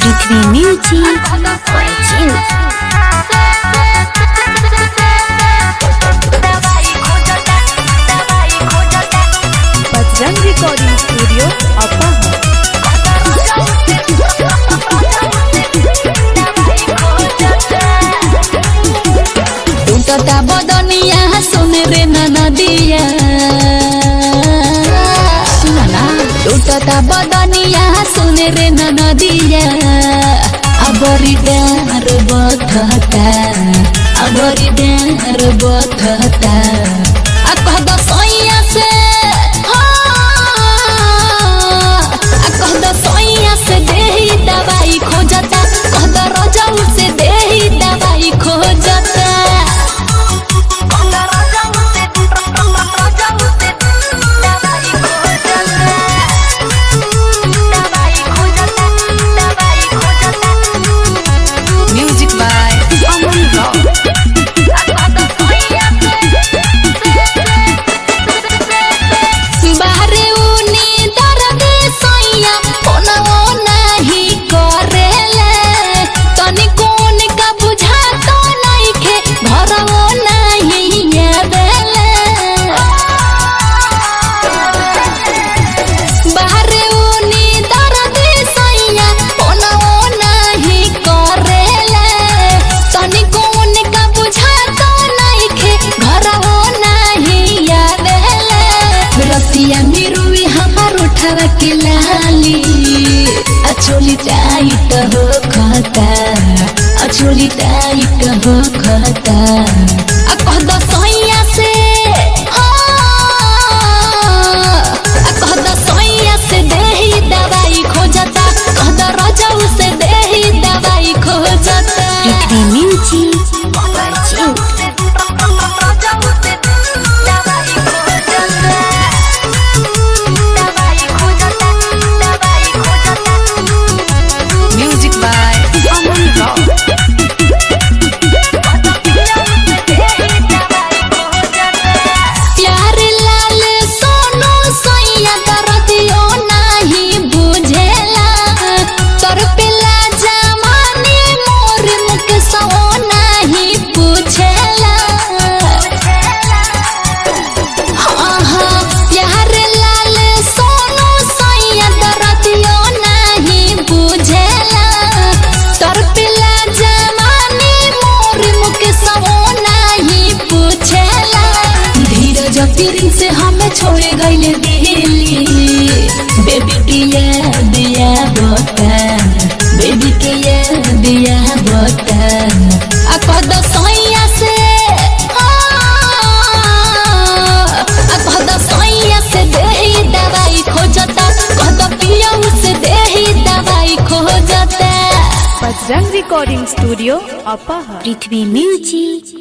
पृथ्वी music Bajrang recording studio अपाहा। टूटता बदनिया सुन रे नदिया सुना टूटता बदनिया सुन रे नदिया अबरी डार बथता अबरी डार बथता कहद सैया से कहद सैया से देही दवाई खोजता कहद रजऊ से देही दवाई खोजता म्यूजिक बाय अमन रॉक बाहरे उनी दर्द सैया ओना नहीं करेले तनी कोन का बुझा तो नहीं खे घरवो नहीं आवेले बाहरे उनी दर्द सैया ओना नहीं करेले तनी कोन का बुझा तो नहीं खे घरवो नहीं आवेले रतिया मिरुई हमार उठावा के लाली अचोली टाइट हो खाता अचोली टाइट हो खाता कहद सैया से कहद सैया से देही दवाई खोजता कहद रजऊ से देही दवाई खोजता Prithvi music music by Aman रॉक प्यार लाल सोनू सैया दर्दियो नहीं बुझेला तोर पेला जमाने मोर मुख सो नहीं पूछेला हाँ प्यार लाल सोनू सैया दर्दियो नहीं बुझेला तोर पेला जमाने मोर मुख सो नहीं पूछेला धीरज पीरिन से हमें छोड़े गईले दिल्ली बेबी की याद या बता बेबी के याद या बता कहद सैया से कहद सैया से देही दवाई खोजता कहद पियऊ से देही दवाई खोजता बजरंग रिकॉर्डिंग स्टूडियो अपाहा। पृथ्वी म्यूजिक